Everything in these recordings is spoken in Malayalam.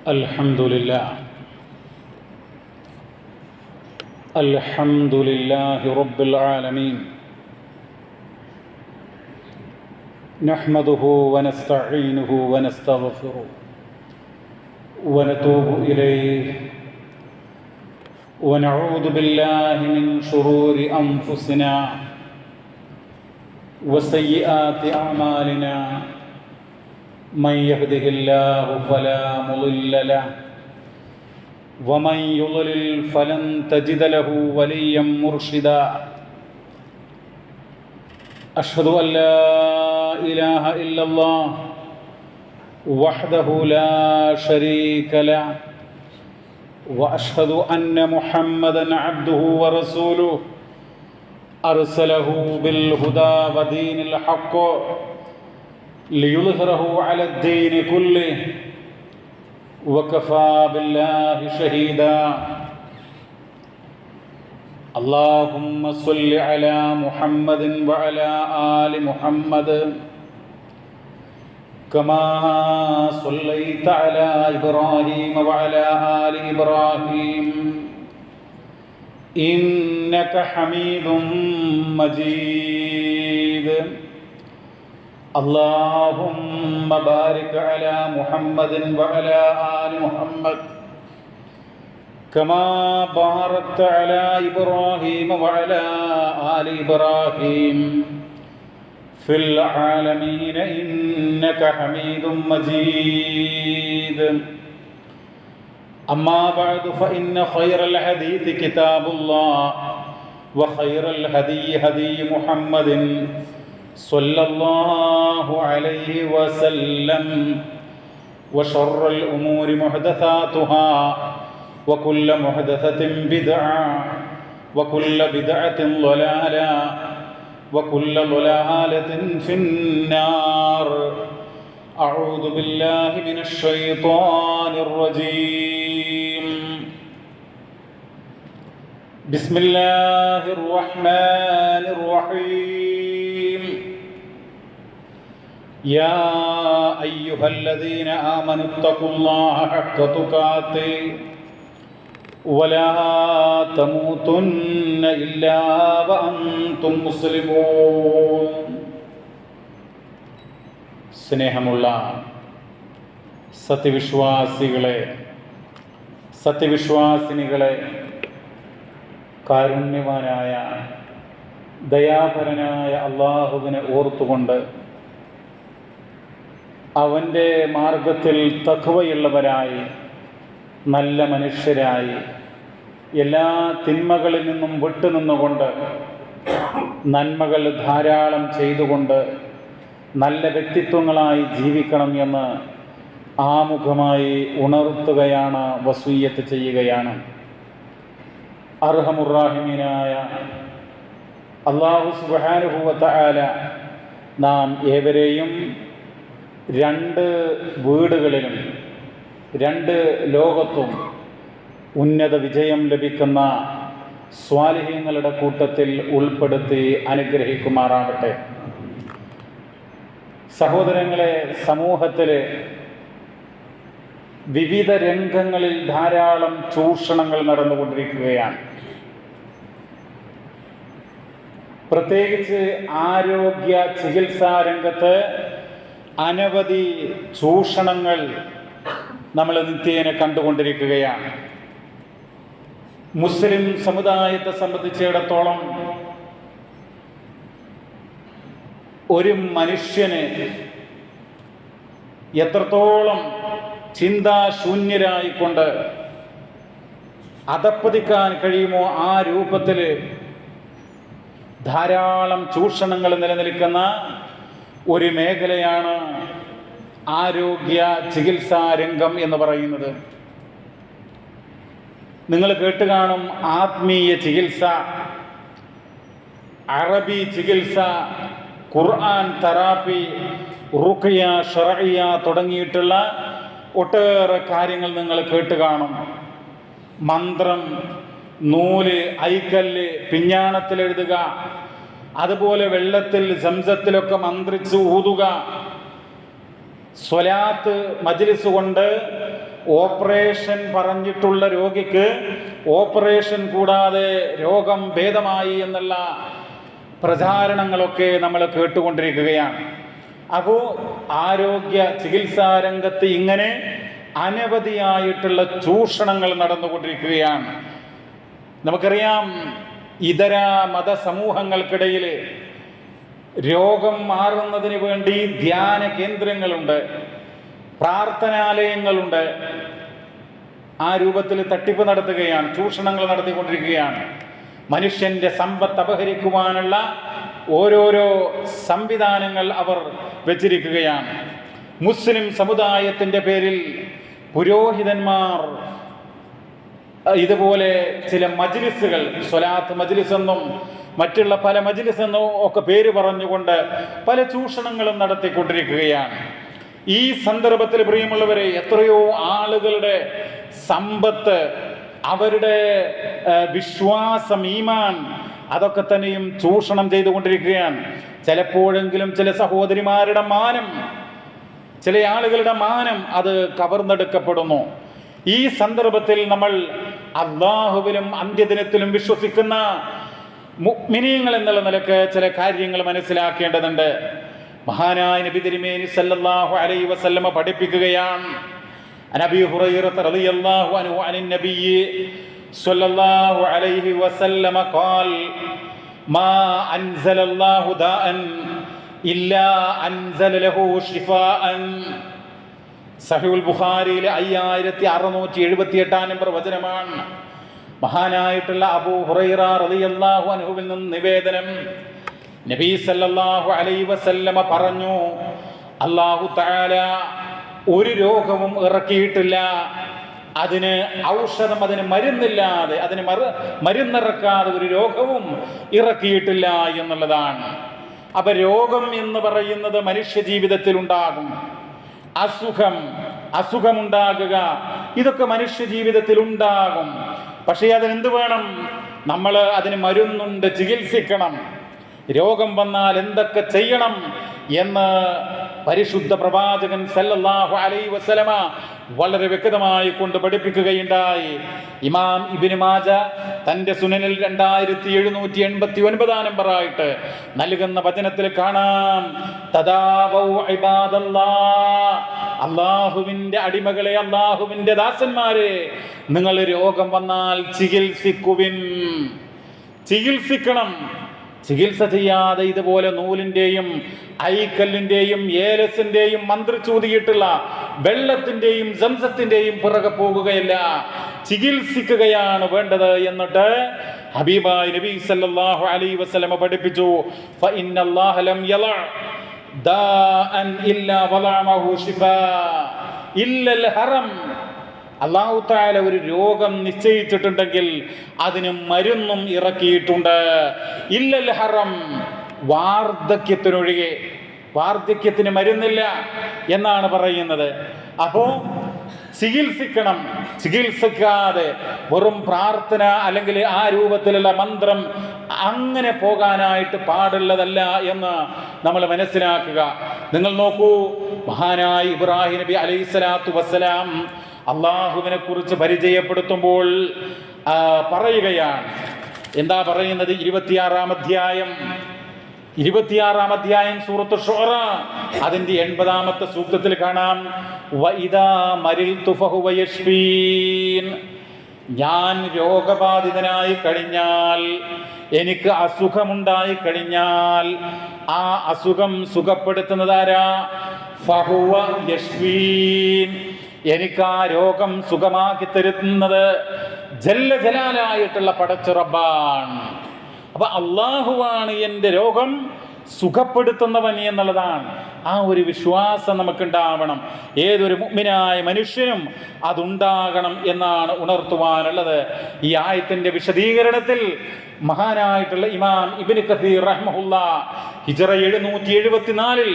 الحمد لله الحمد لله رب العالمين نحمده ونستعينه ونستغفره ونتوب إليه ونعوذ بالله من شرور أنفسنا وسيئات أعمالنا من يهده الله فلا مضل له ومن يضلل فلن تجد له وليا مرشدا أشهد أن لا إله إلا الله وحده لا شريك له وأشهد أن محمدا عبده ورسوله أرسله بالهدى ودين الحق ليظهره على الدين كله وكفى بالله شهيدا اللهم صل على محمد وعلى آل محمد كما صليت على إبراهيم وعلى آل إبراهيم إنك حميد مجيد اللهم بارك على محمد وعلى آل محمد كما باركت على إبراهيم وعلى آل إبراهيم في العالمين إنك حميد مجيد أما بعد فإن خير الحديث كتاب الله وخير الهدي هدي محمد صلى الله عليه وسلم وشر الأمور محدثاتها وكل محدثة بدعة وكل بدعة ضلالة وكل ضلالة في النار أعوذ بالله من الشيطان الرجيم بسم الله الرحمن الرحيم يا أيها الذين آمنوا اتقوا الله حق تقاته ولا تموتن إلا وأنتم مسلمون സ്നേഹമുള്ള സത്യവിശ്വാസികളെ സത്യവിശ്വാസിനികളെ കാരുണ്യവാനായ ദയാപരനായ അല്ലാഹുവിനെ ഓർത്തുകൊണ്ട് അവൻ്റെ മാർഗത്തിൽ തഖ്വയുള്ളവരായി നല്ല മനുഷ്യരായി എല്ലാ തിന്മകളിൽ നിന്നും വിട്ടുനിന്നുകൊണ്ട് നന്മകൾ ധാരാളം ചെയ്തുകൊണ്ട് നല്ല വ്യക്തിത്വങ്ങളായി ജീവിക്കണം എന്ന് ആമുഖമായി ഉണർത്തുകയാണ്, വസിയ്യത്ത് ചെയ്യുകയാണ്. അർഹമുർറാഹിമീനായ അല്ലാഹു സുബ്ഹാനഹു വ തആല നാം ഏവരെയും രണ്ട് വീടുകളിലും രണ്ട് ലോകത്തും ഉന്നത വിജയം ലഭിക്കുന്ന സ്വാലിഹീങ്ങളുടെ കൂട്ടത്തിൽ ഉൾപ്പെടുത്തി അനുഗ്രഹിക്കുമാറാവട്ടെ. സഹോദരങ്ങളെ, സമൂഹത്തിൽ വിവിധ രംഗങ്ങളിൽ ധാരാളം ചൂഷണങ്ങൾ നടന്നുകൊണ്ടിരിക്കുകയാണ്. പ്രത്യേകിച്ച് ആരോഗ്യ ചികിത്സാ രംഗത്ത് അനവധി ചൂഷണങ്ങൾ നമ്മൾ നിത്യേന കണ്ടുകൊണ്ടിരിക്കുകയാണ്. മുസ്ലിം സമുദായത്തെ സംബന്ധിച്ചിടത്തോളം ഒരു മനുഷ്യന് എത്രത്തോളം ചിന്താശൂന്യരായിക്കൊണ്ട് അധപ്പതിക്കാൻ കഴിയുമോ ആ രൂപത്തിൽ ധാരാളം ചൂഷണങ്ങൾ നിലനിൽക്കുന്ന ഒരു മേഖലയാണ് ആരോഗ്യ ചികിത്സാ രംഗം എന്ന് പറയുന്നത്. നിങ്ങൾ കേട്ട് കാണും, ആത്മീയ ചികിത്സ, അറബി ചികിത്സ, ഖുർആൻ തെറാപ്പി, റുഖിയ, ശർഇയ തുടങ്ങിയിട്ടുള്ള ഒട്ടേറെ കാര്യങ്ങൾ നിങ്ങൾ കേട്ട് കാണും. മന്ത്രം, നൂല്, ഐക്കല്ല്, പിഞ്ഞാണത്തിലെഴുതുക, അതുപോലെ വെള്ളത്തിൽ സംസത്തിലൊക്കെ മന്ത്രിച്ച് ഊതുക, സ്വലാത്ത് മജ്ലിസ് കൊണ്ട് ഓപ്പറേഷൻ പറഞ്ഞിട്ടുള്ള രോഗിക്ക് ഓപ്പറേഷൻ കൂടാതെ രോഗം ഭേദമായി എന്നുള്ള പ്രചാരണങ്ങളൊക്കെ നമ്മൾ കേട്ടുകൊണ്ടിരിക്കുകയാണ്. അപ്പോൾ ആരോഗ്യ ചികിത്സാ രംഗത്ത് ഇങ്ങനെ അനവധിയായിട്ടുള്ള ചൂഷണങ്ങൾ നടന്നുകൊണ്ടിരിക്കുകയാണ്. നമുക്കറിയാം, ഇതര മതസമൂഹങ്ങൾക്കിടയിൽ രോഗം മാറുന്നതിന് വേണ്ടി ധ്യാന കേന്ദ്രങ്ങളുണ്ട്, പ്രാർത്ഥനാലയങ്ങളുണ്ട്. ആ രൂപത്തിൽ തട്ടിപ്പ് നടത്തുകയാണ്, ചൂഷണങ്ങൾ നടത്തിക്കൊണ്ടിരിക്കുകയാണ്. മനുഷ്യൻ്റെ സമ്പത്ത് അപഹരിക്കുവാനുള്ള ഓരോരോ സംവിധാനങ്ങൾ അവർ വെച്ചിരിക്കുകയാണ്. മുസ്ലിം സമുദായത്തിൻ്റെ പേരിൽ പുരോഹിതന്മാർ ഇതുപോലെ ചില മജ്ലിസുകൾ, സ്വലാത്ത് മജ്ലിസ് എന്നും മറ്റുള്ള പല മജ്ലിസ് എന്നും ഒക്കെ പേര് പറഞ്ഞുകൊണ്ട് പല ചൂഷണങ്ങളും നടത്തിക്കൊണ്ടിരിക്കുകയാണ്. ഈ സന്ദർഭത്തിൽ പ്രിയമുള്ളവരെ, എത്രയോ ആളുകളുടെ സമ്പത്ത്, അവരുടെ വിശ്വാസം, ഈമാൻ, അതൊക്കെ തന്നെയും ചൂഷണം ചെയ്തുകൊണ്ടിരിക്കുകയാണ്. ചിലപ്പോഴെങ്കിലും ചില സഹോദരിമാരുടെ മാനം, ചില ആളുകളുടെ മാനം അത് കവർന്നെടുക്കപ്പെടുന്നു. ഈ സന്ദർഭത്തിൽ നമ്മൾ അല്ലാഹുവിലും അന്ത്യദിനത്തിലും വിശ്വസിക്കുന്ന മുഅ്മിനീങ്ങൾ എന്നുള്ള നിലക്ക് ചില കാര്യങ്ങൾ മനസ്സിലാക്കേണ്ടതുണ്ട്. മഹാനായ നബി തിരുമേനി സല്ലല്ലാഹു അലൈഹി വസല്ലമ പഠിപ്പിക്കുകയാണ്. അബീ ഹുറൈറ റളിയല്ലാഹു അൻഹു അനിൻ നബി സല്ലല്ലാഹു അലൈഹി വസല്ലമ ഖാൽ മാ അൻസലല്ലാഹു ദാഅൻ ഇല്ലാ അൻസല ലഹു ശിഫാഅൻ. സഹീഹുൽ ബുഖാരിയിലെ 5678 നമ്പർ വചനമാണ്. മഹാനായിട്ടുള്ള അബൂ ഹുറൈറ റളിയല്ലാഹു അൻഹുവിൽ നിന്ന് നിവേദനം, നബി സല്ലല്ലാഹു അലൈഹി വസല്ലമ പറഞ്ഞു, അല്ലാഹു തആല ഒരു രോഗവും ഇറക്കിയിട്ടില്ല, അതിന് ഔഷധം, അതിന് മരുന്നില്ലാതെ, അതിന് മരുന്നിറക്കാതെ ഒരു രോഗവും ഇറക്കിയിട്ടില്ല എന്നുള്ളതാണ്. അപ്പൊ രോഗം എന്ന് പറയുന്നത് മനുഷ്യ ജീവിതത്തിൽ ഉണ്ടാകും. അസുഖമുണ്ടാകുക, ഇതൊക്കെ മനുഷ്യ ജീവിതത്തിൽ ഉണ്ടാകും. പക്ഷേ അതിനെന്ത് വേണം? നമ്മൾ അതിന് മരുന്നുണ്ട്, ചികിത്സിക്കണം. രോഗം വന്നാൽ എന്തൊക്കെ ചെയ്യണം എന്ന് പരിശുദ്ധ പ്രവാചകൻ സല്ലല്ലാഹു അലൈഹി വസല്ലമ വളരെ വ്യക്തമായി കൊണ്ട് പഠിപ്പിക്കുകയുണ്ടായി. ഇമാം ഇബ്നു മാജ തൻ്റെ സുനനിൽ 2789 നമ്പറായിട്ട് നൽകുന്ന വചനത്തിൽ കാണാം, തദാവൗ ഇബാദല്ലാഹ്, അല്ലാഹുവിൻ്റെ അടിമകളെ, അല്ലാഹുവിൻ്റെ ദാസന്മാരെ, നിങ്ങൾ രോഗം വന്നാൽ ചികിത്സിക്കുവിൻ, ചികിത്സിക്കണം. ചികിത്സ ചെയ്യാതെ ഇതുപോലെ നൂലിൻ്റെയും ഐക്കല്ലിൻ്റെയും ഏലസിൻ്റെയും മന്ത്രിച്ചൂതിയിട്ടുള്ള വെള്ളത്തിൻ്റെയും സംസത്തിൻ്റെയും പിറകെ പോകുകയല്ല, ചികിത്സിക്കുകയാണ് വേണ്ടത്. എന്നിട്ട് ഹബീബായ നബി സല്ലല്ലാഹു അലൈഹി വസല്ലമ പഠിപ്പിച്ചു, ഫഇന്നല്ലാഹ ലം യളഅ ദാഅൻ ഇല്ലാ വളഅഹു ശിഫാ ഇല്ലൽ ഹറം. അല്ലാഹു തആല ഒരു രോഗം നിശ്ചയിച്ചിട്ടുണ്ടെങ്കിൽ അതിന് മരുന്നും ഇറക്കിയിട്ടുണ്ട്. ഇല്ലൽ ഹറം, വാർദ്ധക്യത്തിനൊഴികെ. വാർദ്ധക്യത്തിന് മരുന്നില്ല എന്നാണ് പറയുന്നത്. അപ്പോൾ ചികിത്സിക്കണം. ചികിത്സിക്കാതെ വെറും പ്രാർത്ഥന അല്ലെങ്കിൽ ആ രൂപത്തിലുള്ള മന്ത്രം അങ്ങനെ പോകാനായിട്ട് പാടുള്ളതല്ല എന്ന് നമ്മൾ മനസ്സിലാക്കുക. നിങ്ങൾ നോക്കൂ, മഹാനായ ഇബ്രാഹിം നബി അലൈഹിസ്സലാത്തു വസ്സലാം അള്ളാഹുവിനെ കുറിച്ച് പരിചയപ്പെടുത്തുമ്പോൾ പറയുകയാണ്. എന്താ പറയുന്നത്? 26-ാം അധ്യായം സൂറത്ത് ശുഅറ അതിൻ്റെ 80-ാമത്തെ സൂക്തത്തിൽ കാണാം, വഇദാ മരിൽതു ഫഹുവ യശ്ഫീൻ. ഞാൻ രോഗബാധിതനായി കഴിഞ്ഞാൽ, എനിക്ക് അസുഖമുണ്ടായി കഴിഞ്ഞാൽ, ആ അസുഖം സുഖപ്പെടുത്തുന്നതാരാ? ഫഹുവ യശ്ഫീൻ. എനിക്ക് ആ രോഗം സുഖമാക്കി തരുന്നത് ജല്ല ജലാലായിട്ടുള്ള പടച്ച റബ്ബാണ്. അപ്പൊ അള്ളാഹുവാണ് എൻ്റെ രോഗം സുഖപ്പെടുത്തുന്നവൻ എന്നുള്ളതാണ്. ആ ഒരു വിശ്വാസം നമുക്കുണ്ടാവണം. ഏതൊരു മുഅ്മിനായ മനുഷ്യനും അതുണ്ടാകണം എന്നാണ് ഉണർത്തുവാനുള്ളത്. ഈ ആയത്തിന്റെ വിശദീകരണത്തിൽ മഹാനായിട്ടുള്ള ഇമാം ഇബ്നു കസീർ റഹ്മഹുല്ലാഹ് ഹിജ്റ 774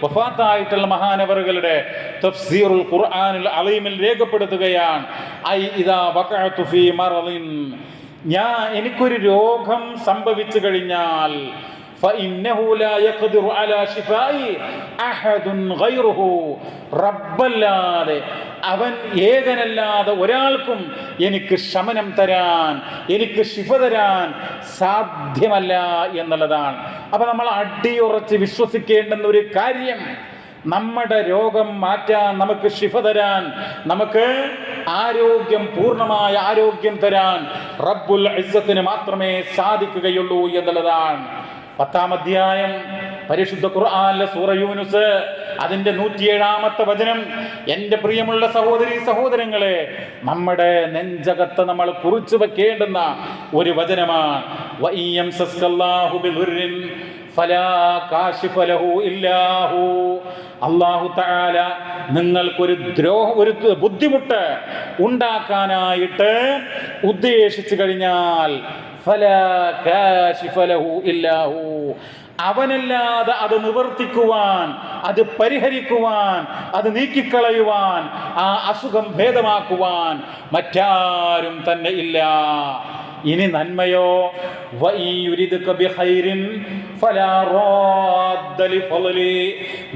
വഫാത്തായിട്ടുള്ള മഹാനവറുകളുടെ തഫ്സീറുൽ ഖുർആനിൽ അലീമിൽ രേഖപ്പെടുത്തുകയാണ്, ഐ ഇദാ വഖഅതു ഫീ മറളിൻ, എനിക്കൊരു രോഗം സംഭവിച്ചു കഴിഞ്ഞാൽ, ഫഇന്നഹു ലാ യഖ്ദിറു അലാ ശിഫാഇ അഹദുൻ ഗൈറുഹു, റബ്ബല്ലാതെ അവൻ ഏകനല്ലാതെ ഒരാൾക്കും എനിക്ക് ശമനം തരാൻ, എനിക്ക് ശിഫ തരാൻ സാധ്യമല്ല എന്നുള്ളതാണ്. അപ്പൊ നമ്മൾ അടിയുറച്ച് വിശ്വസിക്കേണ്ടുന്ന ഒരു കാര്യം, നമ്മുടെ രോഗം മാറ്റാൻ, നമുക്ക് ശിഫ തരാൻ, നമുക്ക് ആരോഗ്യം, പൂർണ്ണമായ ആരോഗ്യം തരാൻ റബ്ബുൽ ഇസ്സത്തിന് മാത്രമേ സാധിക്കുകയുള്ളൂ എന്നുള്ളതാണ്. 10-ാം അധ്യായം പരിശുദ്ധ ഖുർആനിലെ സൂറ യൂനുസ് അതിന്റെ 107-ാമത്തെ വചനം, എൻ്റെ പ്രിയമുള്ള സഹോദരീ സഹോദരങ്ങളെ, നമ്മുടെ നെഞ്ചകത്ത് നമ്മൾ കുറിച്ചു വെക്കേണ്ടുന്ന ഒരു വചനമാണ്. അല്ലാഹു തആല നിങ്ങൾക്കൊരു ഒരു ബുദ്ധിമുട്ട് ഉണ്ടാക്കാനായിട്ട് ഉദ്ദേശിച്ചു കഴിഞ്ഞാൽ അവനല്ലാതെ അത് നിവർത്തിക്കുവാൻ, അത് പരിഹരിക്കുവാൻ, അത് നീക്കിക്കളയുവാൻ, ആ അസുഖം ഭേദമാക്കുവാൻ മറ്റാരും തന്നെ ഇല്ല. ഇനി നന്മയോ,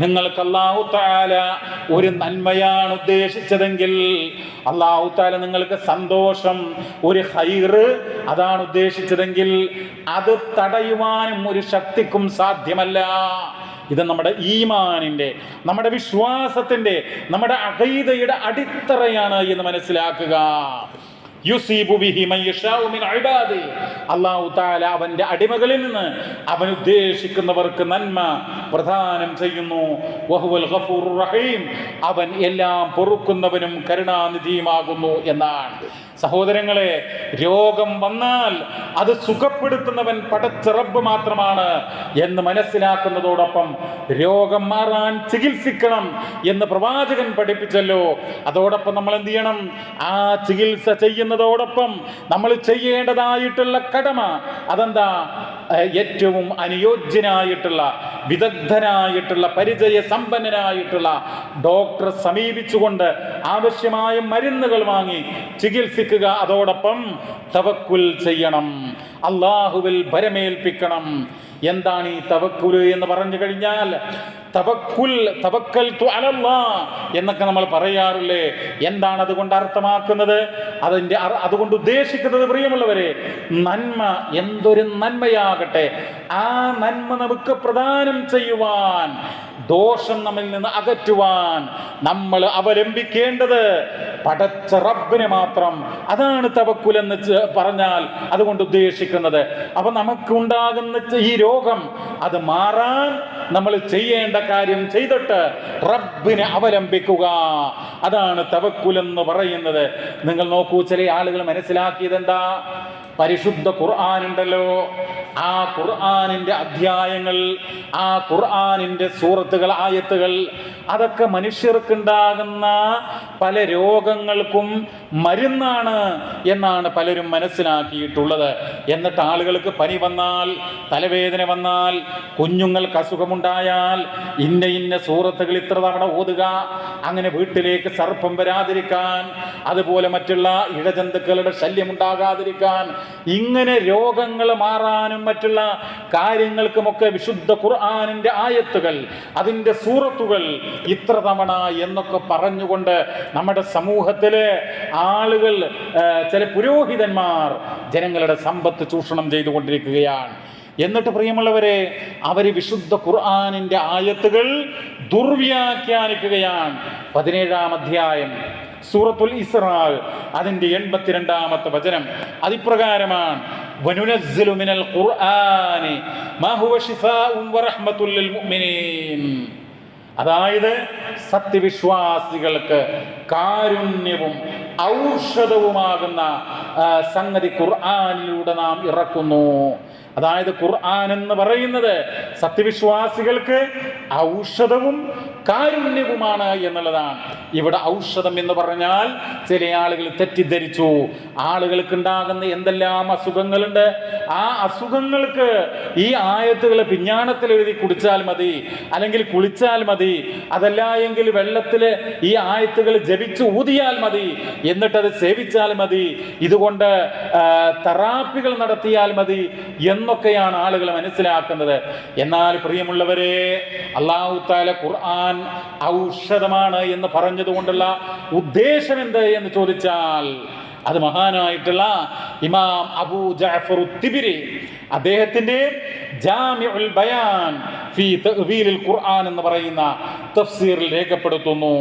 നിങ്ങൾക്ക് അല്ലാഹു തആല ഒരു നന്മയാണ് ഉദ്ദേശിച്ചതെങ്കിൽ, അല്ലാഹു തആല നിങ്ങൾക്ക് സന്തോഷം, ഒരു ഖൈറ് അതാണ് ഉദ്ദേശിച്ചതെങ്കിൽ, അത് തടയുവാനും ഒരു ശക്തിക്കും സാധ്യമല്ല. ഇത് നമ്മുടെ ഈമാനിന്റെ, നമ്മുടെ വിശ്വാസത്തിന്റെ, നമ്മുടെ അഖീദയുടെ അടിത്തറയാണ് എന്ന് മനസ്സിലാക്കുക. അല്ലാഹു തആല അവന്റെ അടിമകളിൽ നിന്ന് അവൻ ഉദ്ദേശിക്കുന്നവർക്ക് നന്മ പ്രദാനം ചെയ്യുന്നു. വഹുവൽ ഗഫൂറുർ റഹീം, അവൻ എല്ലാം പൊറുക്കുന്നവനും കരുണാനിധിയുമാകുന്നു എന്നാണ്. സഹോദരങ്ങളെ, രോഗം വന്നാൽ അത് സുഖപ്പെടുത്തുന്നവൻ പടച്ച റബ്ബ് മാത്രമാണ് എന്ന് മനസ്സിലാക്കുന്നതോടൊപ്പം രോഗം മാറാൻ ചികിത്സിക്കണം എന്ന് പ്രവാചകൻ പഠിപ്പിച്ചല്ലോ. അതോടൊപ്പം നമ്മൾ എന്ത് ചെയ്യണം? ആ ചികിത്സ ചെയ്യുന്നതോടൊപ്പം നമ്മൾ ചെയ്യേണ്ടതായിട്ടുള്ള കടമ അതെന്താ? ഏറ്റവും അനുയോജ്യനായിട്ടുള്ള, വിദഗ്ധനായിട്ടുള്ള, പരിചയ സമ്പന്നനായിട്ടുള്ള ഡോക്ടറെ സമീപിച്ചുകൊണ്ട് ആവശ്യമായ മരുന്നുകൾ വാങ്ങി ചികിത്സിക്കുക. അതോടൊപ്പം തവക്കുൽ ചെയ്യണം, അല്ലാഹുവിൽ ഭരമേൽപ്പിക്കണം. എന്താണ് ഈ തവക്കുൽ എന്ന് പറഞ്ഞു കഴിഞ്ഞാൽ? തവക്കൽതു അലല്ലാഹ് എന്നൊക്കെ നമ്മൾ പറയാറില്ലേ? എന്താണ് അതുകൊണ്ട് അർത്ഥമാക്കുന്നത്? അതുകൊണ്ട് ഉദ്ദേശിക്കുന്നത്, പ്രിയമുള്ളവരെ, നന്മ, എന്തൊരു നന്മയാകട്ടെ, ആ നന്മ നമുക്ക് പ്രദാനം ചെയ്യുവാൻ, ദോഷം നമ്മിൽ നിന്ന് അകറ്റുവാൻ നമ്മൾ അവലംബിക്കേണ്ടത് പടച്ച റബ്ബിനെ മാത്രം. അതാണ് തവക്കുൽ എന്ന് പറഞ്ഞാൽ അതുകൊണ്ട് ഉദ്ദേശിക്കുന്നത്. അപ്പൊ നമുക്കുണ്ടാകുന്ന ഈ രോഗം അത് മാറാൻ നമ്മൾ ചെയ്യേണ്ട കാര്യം ചെയ്തിട്ട് റബ്ബിനെ അവലംബിക്കുക. അതാണ് തവക്കുൽ എന്ന് പറയുന്നത്. നിങ്ങൾ നോക്കൂ, ചില ആളുകൾ മനസ്സിലാക്കിയത് എന്താ? പരിശുദ്ധ ഖുർആൻ ഉണ്ടല്ലോ, ആ ഖുർആനിന്റെ അധ്യായങ്ങൾ, ആ ഖുർആനിന്റെ സൂറത്തുകൾ, ആയത്തുകൾ, അതൊക്കെ മനുഷ്യർക്കുണ്ടാകുന്ന പല രോഗങ്ങൾക്കും മരുന്നാണ് എന്നാണ് പലരും മനസ്സിലാക്കിയിട്ടുള്ളത്. എന്നിട്ട് ആളുകൾക്ക് പനി വന്നാൽ, തലവേദന വന്നാൽ, കുഞ്ഞുങ്ങൾക്ക് അസുഖമുണ്ടായാൽ ഇന്ന ഇന്ന സൂറത്തുകൾ ഇത്ര തവണ ഓതുക, അങ്ങനെ വീട്ടിലേക്ക് സർപ്പം വരാതിരിക്കാൻ, അതുപോലെ മറ്റുള്ള ഇഴജന്തുക്കളുടെ ശല്യം ഉണ്ടാകാതിരിക്കാൻ, ഇങ്ങനെ രോഗങ്ങൾ മാറാനും മറ്റുള്ള കാര്യങ്ങൾക്കുമൊക്കെ വിശുദ്ധ ഖുർആനിന്റെ ആയത്തുകൾ, അതിൻ്റെ സൂറത്തുകൾ ഇത്ര തവണ എന്നൊക്കെ പറഞ്ഞുകൊണ്ട് നമ്മുടെ സമൂഹത്തിലെ ആളുകൾ, ചില പുരോഹിതന്മാർ ജനങ്ങളുടെ സമ്പത്ത് ചൂഷണം ചെയ്തുകൊണ്ടിരിക്കുകയാണ്. എന്നിട്ട് പ്രിയമുള്ളവരെ, അവർ വിശുദ്ധ ഖുർആനിന്റെ ആയത്തുകൾ ദുർവ്യാഖ്യാനിക്കുകയാണ്. 17-ാം അധ്യായം സൂറത്തുൽ ഇസ്രാ അതിന്റെ 82-ാമത്തെ വചനം അതിപ്രകാരമാണ്: വനുനസ്സിലു മിനൽ ഖുർആനി മാ ഹുവ ശിഫാഉൻ വറഹ്മത്തുൽ ലിൽ മുഅ്മിനീൻ. അതായത് സത്യവിശ്വാസികൾക്ക് കാരുണ്യവും ഔഷധവുമാകുന്ന സംഗതി ഖുർആനിലൂടെ നാം ഇറക്കുന്നു. അതായത് ഖുർആൻ എന്ന് പറയുന്നത് സത്യവിശ്വാസികൾക്ക് ഔഷധവും കാരുണ്യവുമാണ് എന്നുള്ളതാണ്. ഇവിടെ ഔഷധം എന്ന് പറഞ്ഞാൽ ചില ആളുകൾ തെറ്റിദ്ധരിച്ചു. ആളുകൾക്ക് ഉണ്ടാകുന്ന എന്തെല്ലാം അസുഖങ്ങളുണ്ട്, ആ അസുഖങ്ങൾക്ക് ഈ ആയത്തുകൾ പിഞ്ഞാണത്തിൽ എഴുതി കുടിച്ചാൽ മതി, അല്ലെങ്കിൽ കുളിച്ചാൽ മതി, അതല്ല എങ്കിൽ വെള്ളത്തിൽ ഈ ആയത്തുകൾ ജപിച്ച് ഊതിയാൽ മതി, എന്നിട്ടത് സേവിച്ചാൽ മതി, ഇതുകൊണ്ട് തെറാപ്പികൾ നടത്തിയാൽ മതി എന്നൊക്കെയാണ് ആളുകൾ മനസ്സിലാക്കുന്നത്. എന്നാൽ പ്രിയമുള്ളവരെ, അല്ലാഹു തആല ഖുർആൻ ഔഷധമാണ് എന്ന് പറഞ്ഞതുകൊണ്ടുള്ള ഉദ്ദേശം എന്ത് എന്ന് ചോദിച്ചാൽ അത് മഹാനായിട്ടുള്ള ഇമാം അബൂ ജഅഫർ തിബിരി അദ്ദേഹത്തിന്റെ ജാമിഉൽ ബയാൻ ഫീ തഅ്വീലിൽ ഖുർആൻ എന്ന് പറയുന്ന തഫ്സീറിൽ രേഖപ്പെടുത്തുന്നു.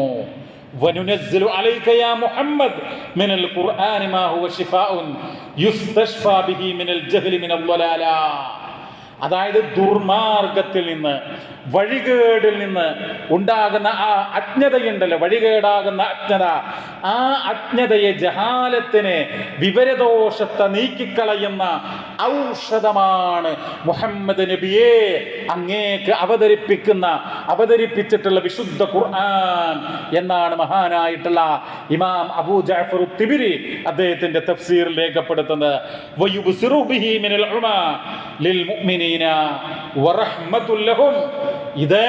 وَنُنَزِّلُ عَلَيْكَ يَا مُحَمَّدْ مِنَ الْقُرْآنِ مَا هُوَ شِفَاءٌ يُسْتَشْفَى بِهِ مِنَ الْجَهْلِ مِنَ الضَّلَالَةِ. അതായത് ദുർമാർഗത്തിൽ നിന്ന്, വഴികേടിൽ നിന്ന് ഉണ്ടാകുന്ന ആ അജ്ഞതയുണ്ടല്ലോ, വഴികേടാകുന്ന അജ്ഞത, ആ അജ്ഞതയെ, ജഹാലത്തിനെ, വിവരദോഷത്തെ നീക്കിക്കളയുന്ന ഔഷധമാണ് മുഹമ്മദ് നബിയെ അങ്ങേക്ക് അവതരിപ്പിച്ചിട്ടുള്ള വിശുദ്ധ ഖുർആൻ എന്നാണ് മഹാനായിട്ടുള്ള ഇമാം അബൂ ജഅഫർ തിബിരി അദ്ദേഹത്തിന്റെ തഫ്സീറിൽ രേഖപ്പെടുത്തുന്നത്. വയുബ്സിറു ബിഹി മിനൽ ഉമാ ലിൽ മുഅ്മിനീന വറഹ്മത്തുൽ ലഹും. ഇത്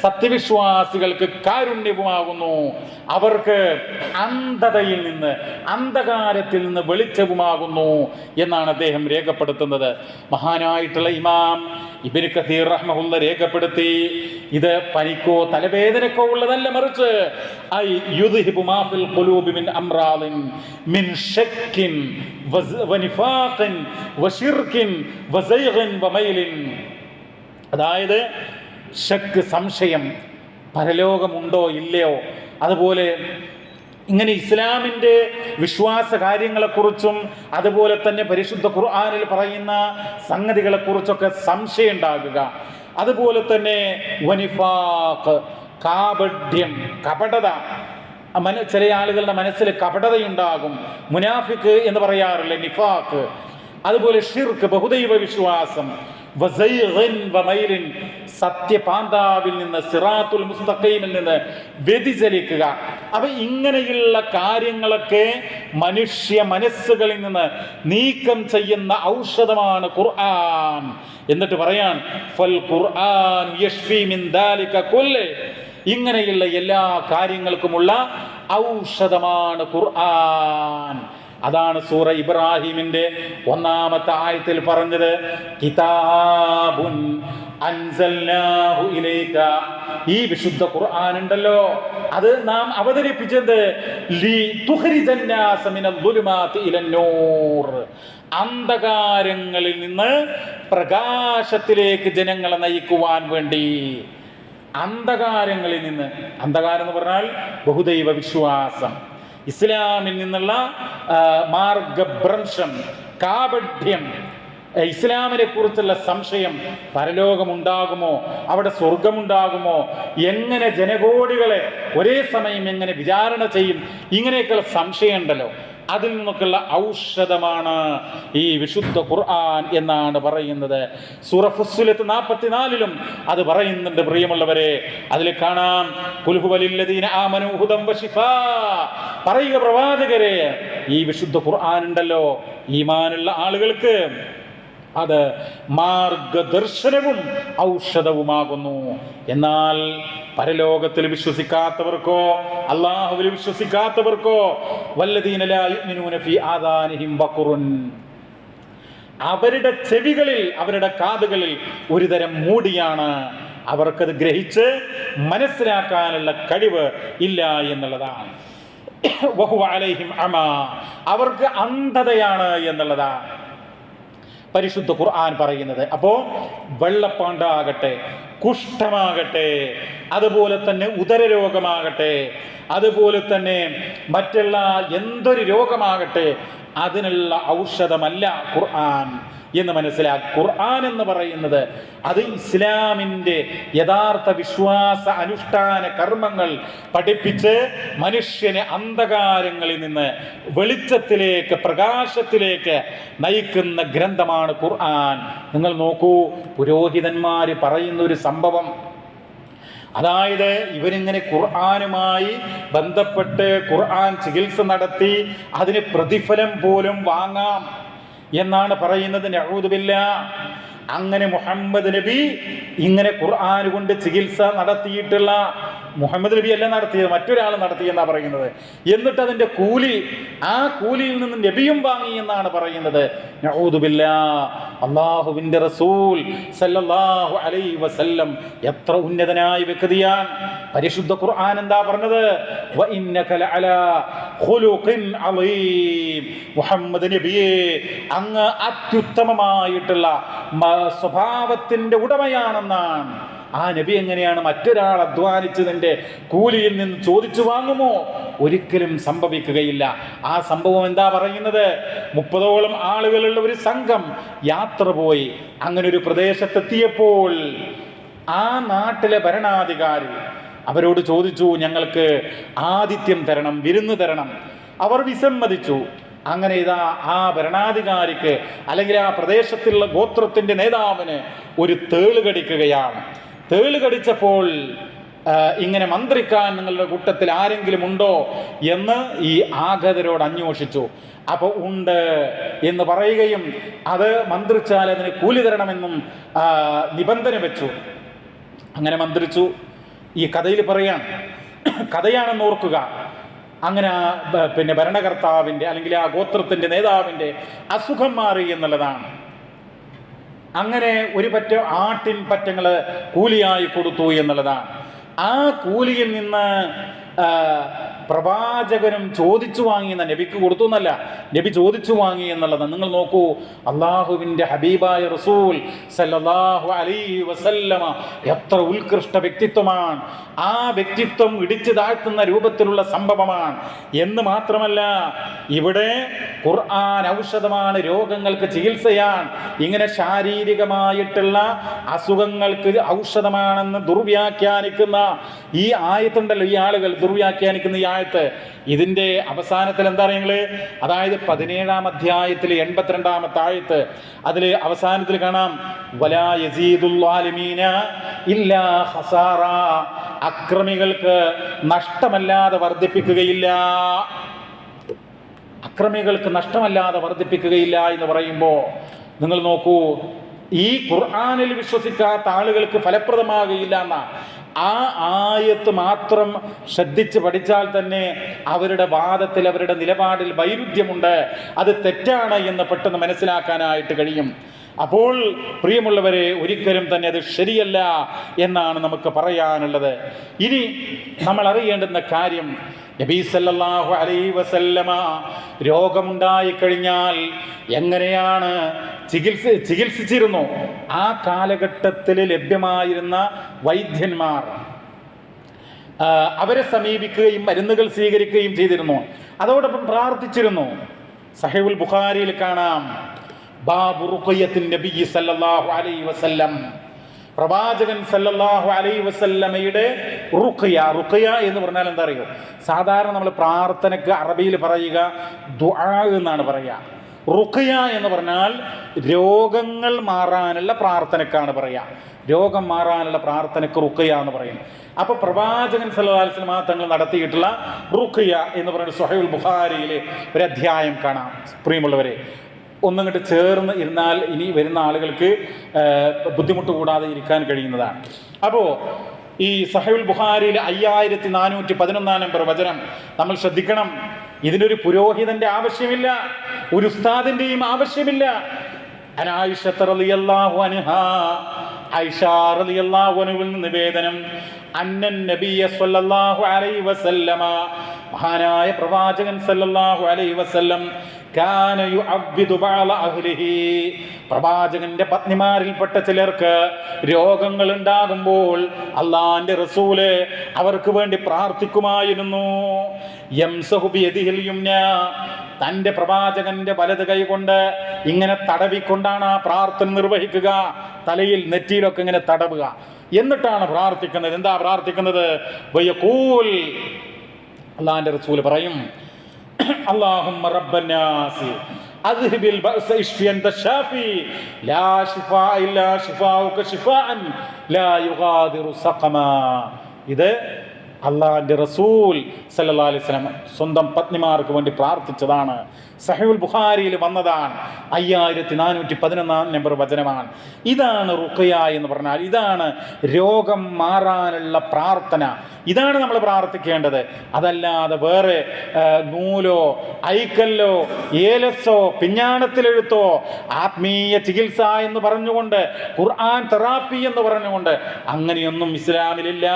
സത്യവിശ്വാസികൾക്ക് കാരുണ്യവുമാകുന്നു, അവർക്ക് അന്ധതയിൽ നിന്ന്, അന്ധകാരത്തിൽ നിന്ന് വെളിച്ചവുമാകുന്നു എന്നാണ് അദ്ദേഹം രേഖപ്പെടുത്തുന്നത്. മഹാനായിട്ടുള്ള ഇമാം ഇബ്നു കസീർ റഹ്മഹുല്ലാഹ് രേഖപ്പെടുത്തി, ഇത് പനിക്കോ തലവേദനക്കോ ഉള്ളതല്ല, മറിച്ച് ഐ യുദ്ഹിബു മാ ഫിൽ ഖുലൂബി മിൻ അംറാദിൻ മിൻ ശക്കിൻ വനിഫാഖിൻ വശിർകിൻ വസൈഗിൻ വമൈലിൻ. അതായത് ശക്ക്, സംശയം, പരലോകമുണ്ടോ ഇല്ലയോ, അതുപോലെ ഇങ്ങനെ ഇസ്ലാമിൻ്റെ വിശ്വാസ കാര്യങ്ങളെക്കുറിച്ചും അതുപോലെ തന്നെ പരിശുദ്ധ ഖുർആനിൽ പറയുന്ന സംഗതികളെക്കുറിച്ചൊക്കെ സംശയം ഉണ്ടാകുക, അതുപോലെ തന്നെ വനിഫാഖ്, കാപഢ്യം, കപടത, ചില ആളുകളുടെ മനസ്സിൽ കപടതയുണ്ടാകും, മുനാഫിക്ക് എന്ന് പറയാറില്ല, നിഫാഖ്, അതുപോലെ ഷിർക്ക്, ബഹുദൈവ വിശ്വാസം, സത്യപാന്താവിൽ നിന്ന്, സിറാത്തുൽ മുസ്തഖീമിൽ നിന്ന് വ്യതിചലിക്കുക. അപ്പൊ ഇങ്ങനെയുള്ള കാര്യങ്ങളൊക്കെ മനുഷ്യ മനസ്സുകളിൽ നിന്ന് നീക്കം ചെയ്യുന്ന ഔഷധമാണ് ഖുർആൻ. എന്നിട്ട് പറയാൻ ഫൽ ഖുർആൻ യശ്ഫി മിൻ ദാലിക കുല്ലി, ഇങ്ങനെയുള്ള എല്ലാ കാര്യങ്ങൾക്കുമുള്ള ഔഷധമാണ് ഖുർആൻ. അതാണ് സൂറ ഇബ്രാഹിമിന്റെ 1-ാമത്തെ ആയത്തിൽ പറഞ്ഞത്, കിതാബുൻ അൻസൽനാഹു ഇലൈക. ഈ വിശുദ്ധ ഖുർആൻ ഉണ്ടല്ലോ, അത് നാം അവതരിപ്പിച്ചത് ലി തുഖ്രിജന്നാസ മിനൽ ദുലുമാതി ഇലൻ നൂർ, അന്ധകാരങ്ങളിൽ നിന്ന് പ്രകാശത്തിലേക്ക് ജനങ്ങളെ നയിക്കുവാൻ വേണ്ടി. അന്ധകാരങ്ങളിൽ നിന്ന്, അന്ധകാരം എന്ന് പറഞ്ഞാൽ ബഹുദൈവ വിശ്വാസം, ഇസ്ലാമിൽ നിന്നുള്ള മാർഗഭ്രംശം, കാപഢ്യം, ഇസ്ലാമിനെ കുറിച്ചുള്ള സംശയം, പരലോകമുണ്ടാകുമോ, അവിടെ സ്വർഗമുണ്ടാകുമോ, എങ്ങനെ ജനകോടികളെ ഒരേ സമയം എങ്ങനെ വിചാരണ ചെയ്യും, ഇങ്ങനെയൊക്കെയുള്ള സംശയം ഉണ്ടല്ലോ, അതിൽ നിന്നൊക്കെയുള്ള ഔഷധമാണ് ഈ വിശുദ്ധ ഖുർആൻ എന്നാണ് പറയുന്നത്. സൂറ ഫുസ്സിലത്ത് 44-ലും അത് പറയുന്നുണ്ട്. പ്രിയമുള്ളവരെ, അതിൽ കാണാം ഖുൽ ഹുവലില്ലദീന ആമനൂ ഹുദൻ വശിഫാ. പറയുക പ്രവാചകരെ, ഈ വിശുദ്ധ ഖുർആൻ ഉണ്ടല്ലോ, ഈമാനുള്ള ആളുകൾക്ക് അത് മാർഗദർശനവും ഔഷധവുമാകുന്നു. എന്നാൽ പരലോകത്തിൽ വിശ്വസിക്കാത്തവർക്കോ, അല്ലാഹുവിൽ വിശ്വസിക്കാത്തവർക്കോ, വല്ലദീന ലാ യുഅ്മിനൂന ഫീ ആദാനിഹിം വഖറുൻ, അവരുടെ ചെവികളിൽ, അവരുടെ കാതുകളിൽ ഒരുതരം മൂടിയാണ്, അവർക്കത് ഗ്രഹിച്ച് മനസ്സിലാക്കാനുള്ള കഴിവ് ഇല്ല എന്നുള്ളതാണ്. വഹുവ അലൈഹിം അമാ, അവർക്ക് അന്ധതയാണ് എന്നുള്ളതാണ് പരിശുദ്ധ ഖുർആൻ പറയുന്നത്. അപ്പോൾ വെള്ളപ്പാണ്ടാകട്ടെ, കുഷ്ഠമാകട്ടെ, അതുപോലെ തന്നെ ഉദരരോഗമാകട്ടെ, അതുപോലെ തന്നെ മറ്റുള്ള എന്തൊരു രോഗമാകട്ടെ, അതിനുള്ള ഔഷധമല്ല ഖുർആൻ എന്ന് മനസ്സിലാക്കി. ഖുർആൻ എന്ന് പറയുന്നത് അത് ഇസ്ലാമിൻ്റെ യഥാർത്ഥ വിശ്വാസ അനുഷ്ഠാന കർമ്മങ്ങൾ പഠിപ്പിച്ച് മനുഷ്യനെ അന്ധകാരങ്ങളിൽ നിന്ന് വെളിച്ചത്തിലേക്ക്, പ്രകാശത്തിലേക്ക് നയിക്കുന്ന ഗ്രന്ഥമാണ് ഖുർആൻ. നിങ്ങൾ നോക്കൂ, പുരോഹിതന്മാർ പറയുന്ന ഒരു സംഭവം, അതായത് ഇവരിങ്ങനെ ഖുർആനുമായി ബന്ധപ്പെട്ട് ഖുർആൻ ചികിത്സ നടത്തി അതിന് പ്രതിഫലം പോലും വാങ്ങാം എന്നാണ് പറയുന്നത്. നഊദു ബില്ലാഹ്. അങ്ങനെ മുഹമ്മദ് നബി ഇങ്ങനെ ഖുർആൻ കൊണ്ട് ചികിത്സ നടത്തിയിട്ടുള്ള മുഹമ്മദ് നബി അല്ല നടത്തിയത്, മറ്റൊരാൾ നടത്തിയെന്നാണ് പറയുന്നത്. എന്നിട്ട് അതിൻ്റെ കൂലി, ആ കൂലിയിൽ നിന്ന് നബിയും വാങ്ങി എന്നാണ് പറയുന്നത്. നഊദു ബില്ലാഹ്. അല്ലാഹുവിൻ്റെ റസൂൽ സല്ലല്ലാഹു അലൈഹി വസല്ലം എത്ര ഉന്നതനായ വ്യക്തിയാണ്. പരിശുദ്ധ ഖുർആൻ എന്താ പറഞ്ഞത്? വ ഇന്നക ലഅലാ ഖുലുഖിൻ അളീം. മുഹമ്മദ് നബിയെ, അങ്ങ് അത്യുത്തമമായിട്ടുള്ള സ്വഭാവത്തിൻ്റെ ഉടമയാണെന്നാണ്. ആ നബി എങ്ങനെയാണ് മറ്റൊരാൾ അധ്വാനിച്ചതിൻ്റെ കൂലിയിൽ നിന്ന് ചോദിച്ചു വാങ്ങുമോ? ഒരിക്കലും സംഭവിക്കുകയില്ല. ആ സംഭവം എന്താ പറയുന്നത്? 30ഓളം ആളുകളുള്ള ഒരു സംഘം യാത്ര പോയി. അങ്ങനെ ഒരു പ്രദേശത്തെത്തിയപ്പോൾ ആ നാട്ടിലെ ഭരണാധികാരി അവരോട് ചോദിച്ചു, ഞങ്ങൾക്ക് ആതിഥ്യം തരണം, വിരുന്ന് തരണം. അവർ വിസമ്മതിച്ചു. അങ്ങനെ ഇതാ ആ ഭരണാധികാരിക്ക്, അല്ലെങ്കിൽ ആ പ്രദേശത്തുള്ള ഗോത്രത്തിൻ്റെ നേതാവിന് ഒരു തേള് കടിക്കുകയാണ്. തേള് കടിച്ചപ്പോൾ ഇങ്ങനെ മന്ത്രിക്കാൻ നിങ്ങളുടെ കൂട്ടത്തിൽ ആരെങ്കിലും ഉണ്ടോ എന്ന് ഈ ആഗതരോട് അന്വേഷിച്ചു. അപ്പോൾ ഉണ്ട് എന്ന് പറയുകയും അത് മന്ത്രിച്ചാൽ അതിന് കൂലി തരണമെന്നും നിബന്ധന വെച്ചു. അങ്ങനെ മന്ത്രിച്ചു. ഈ കഥയിൽ പറയാൻ, കഥയാണെന്ന് ഓർക്കുക. അങ്ങനെ പിന്നെ ഭരണകർത്താവിൻ്റെ അല്ലെങ്കിൽ ആ ഗോത്രത്തിൻ്റെ നേതാവിൻ്റെ അസുഖം മാറി എന്നുള്ളതാണ്. അങ്ങനെ ഒരു പറ്റ ആട്ടിൻ പറ്റങ്ങൾ കൂലിയായി കൊടുത്തു എന്നുള്ളതാണ്. ആ കൂലിയിൽ നിന്ന് പ്രവാചകനും ചോദിച്ചു വാങ്ങിയെന്ന, നബിക്ക് കൊടുത്തു എന്നല്ല, നബി ചോദിച്ചു വാങ്ങി എന്നുള്ളത്. നിങ്ങൾ നോക്കൂ, അള്ളാഹുവിൻ്റെ ഹബീബായ റസൂൽ സല്ലല്ലാഹു അലൈഹി വസല്ലമ എത്ര ഉത്കൃഷ്ട വ്യക്തിത്വമാണ്. ആ വ്യക്തിത്വം ഇടിച്ചു താഴ്ത്തുന്ന രൂപത്തിലുള്ള സംഭവമാണ് എന്ന് മാത്രമല്ല, ഇവിടെ ഖുർആൻ ഔഷധമാണ്, രോഗങ്ങൾക്ക് ചികിത്സയാണ്. ഇങ്ങനെ ശാരീരികമായിട്ടുള്ള അസുഖങ്ങൾക്ക് ഔഷധമാണെന്ന് ദുർവ്യാഖ്യാനിക്കുന്ന ഈ ആയത്തുണ്ടല്ലോ, ഈ ആളുകൾ ദുർവ്യാഖ്യാനിക്കുന്ന ഈ ആയത്ത്, ഇതിൻ്റെ അവസാനത്തിൽ എന്താ പറയുക? അതായത് 17-ാം അധ്യായത്തിൽ 82-ാമത്തെ ആയത്ത്, അതിൽ അവസാനത്തിൽ കാണാം, വലാ യസീദുൽ ളാലിമീന ഇല്ലാ ഖസാറ. അക്രമികൾക്ക് നഷ്ടമല്ലാതെ വർദ്ധിപ്പിക്കുകയില്ല. അക്രമികൾക്ക് നഷ്ടമല്ലാതെ വർദ്ധിപ്പിക്കുകയില്ല എന്ന് പറയുമ്പോൾ നിങ്ങൾ നോക്കൂ, ഈ ഖുർആനിൽ വിശ്വസിക്കാത്ത ആളുകൾക്ക് ഫലപ്രദമാകുകയില്ല എന്ന ആ ആയത്ത് മാത്രം ശ്രദ്ധിച്ച് പഠിച്ചാൽ തന്നെ അവരുടെ വാദത്തിൽ, അവരുടെ നിലപാടിൽ വൈരുദ്ധ്യമുണ്ട്, അത് തെറ്റാണ് എന്ന് പെട്ടെന്ന് മനസ്സിലാക്കാനായിട്ട് കഴിയും. അപ്പോൾ പ്രിയമുള്ളവരെ, ഒരിക്കലും തന്നെ അത് ശരിയല്ല എന്നാണ് നമുക്ക് പറയാനുള്ളത്. ഇനി നമ്മൾ അറിയേണ്ടുന്ന കാര്യം, നബി സല്ലല്ലാഹു അലൈഹി വസല്ലമ രോഗമുണ്ടായിക്കഴിഞ്ഞാൽ എങ്ങനെയാണ് ചികിത്സിച്ചിരുന്നു? ആ കാലഘട്ടത്തിൽ ലഭ്യമായിരുന്ന വൈദ്യന്മാർ അവരെ സമീപിക്കുകയും മരുന്നുകൾ സ്വീകരിക്കുകയും ചെയ്തിരുന്നു. അതോടൊപ്പം പ്രാർത്ഥിച്ചിരുന്നു. സഹീഹുൽ ബുഖാരിയിൽ കാണാം, ബാബു റുഖയ്യത്തിൻ നബി സല്ലല്ലാഹു അലൈഹി വസല്ലം. പ്രവാചകൻ സല്ലല്ലാഹു അലൈഹി വസല്ലമയുടെ റുഖ്യ. റുഖ്യ എന്ന് പറഞ്ഞാൽ എന്താ അറിയോ? സാധാരണ നമ്മൾ പ്രാർത്ഥനയ്ക്ക് അറബിയിൽ പറയുക ദുആ എന്നാണ് പറയുക. റുഖ്യ എന്ന് പറഞ്ഞാൽ രോഗങ്ങൾ മാറാനുള്ള പ്രാർത്ഥനയ്ക്കാണ് പറയുക. രോഗം മാറാനുള്ള പ്രാർത്ഥനയ്ക്ക് റുഖ്യ എന്ന് പറയും. അപ്പോൾ പ്രവാചകൻ സല്ലല്ലാഹു അലൈഹി വസല്ലം തങ്ങൾ നടത്തിയിട്ടുള്ള റുഖ്യ എന്ന് പറയുന്ന സ്വഹീഹുൽ ബുഖാരിയിലെ ഒരു അധ്യായം കാണാം. പ്രിയമുള്ളവരെ, ഒന്നിങ്ങോട്ട് ചേർന്ന് ഇരുന്നാൽ ഇനി വരുന്ന ആളുകൾക്ക് ബുദ്ധിമുട്ട് കൂടാതെ ഇരിക്കാൻ കഴിയുന്നതാണ്. അപ്പോൾ ഈ സഹീഹുൽ ബുഖാരിയിലെ 5411 നമ്പർ വചനം നമ്മൾ ശ്രദ്ധിക്കണം. ഇതിനൊരു പുരോഹിതന്റെ ആവശ്യമില്ല, ഒരു ഉസ്താദിന്റെയും ആവശ്യമില്ല. ആയിഷ റളിയല്ലാഹു അൻഹാ, ആയിഷ റളിയല്ലാഹു അൻഹയിൽ നിന്ന് നിവേദനം, അന്നൻ നബിയ സല്ലല്ലാഹു അലൈഹി വസല്ലമ, മഹാനായ പ്രവാചകൻ സല്ലല്ലാഹു അലൈഹി വസല്ലം, കാന യുഅവ്വിദു ബഅള അഹ്ലിഹി, പ്രവാചകന്റെ പത്നിമാരിൽപ്പെട്ട ചിലർക്ക് രോഗങ്ങൾ ഉണ്ടാകുമ്പോൾ അള്ളാന്റെ റസൂല് അവർക്ക് വേണ്ടി പ്രാർത്ഥിക്കുമായിരുന്നു. യംസഹു ബിയദിഹിൽ യുംന, തൻ്റെ പ്രവാചകന്റെ വലത് കൈ കൊണ്ട് ഇങ്ങനെ തടവിക്കൊണ്ടാണ് ആ പ്രാർത്ഥന നിർവഹിക്കുക. തലയിൽ നെറ്റിയിലൊക്കെ ഇങ്ങനെ തടവുക. എന്നിട്ടാണ് പ്രാർത്ഥിക്കുന്നത്. എന്താ പ്രാർത്ഥിക്കുന്നത്? വയഖൂൽ, അള്ളാന്റെ റസൂല് പറയും, അല്ലാഹുമ്മ റബ്ബന്നാസ് അദ്ഹിബിൽ ബഅസ ഇശ്ഫി അൻത ശാഫി ലാ ശിഫാ ഇല്ലാ ശിഫാഉക ശിഫാഅൻ ലാ യുഗാദിറു സഖമാ. ഇത് അള്ളാഹിൻ്റെ റസൂൽ സല്ലല്ലാഹു അലൈഹി വസല്ലം സ്വന്തം പത്നിമാർക്ക് വേണ്ടി പ്രാർത്ഥിച്ചതാണ്. സഹീഹുൽ ബുഖാരിയിൽ വന്നതാണ്. 5411 നമ്പർ വചനമാണ്. ഇതാണ് റുഖ്യ എന്ന് പറഞ്ഞാൽ, ഇതാണ് രോഗം മാറാനുള്ള പ്രാർത്ഥന. ഇതാണ് നമ്മൾ പ്രാർത്ഥിക്കേണ്ടത്. അതല്ലാതെ വേറെ നൂലോ ഐക്കല്ലോ ഏലസോ പിഞ്ഞാണത്തിലെഴുത്തോ ആത്മീയ ചികിത്സ എന്ന് പറഞ്ഞുകൊണ്ട്, ഖുർആൻ തെറാപ്പി എന്ന് പറഞ്ഞുകൊണ്ട് അങ്ങനെയൊന്നും ഇസ്ലാമിലില്ല.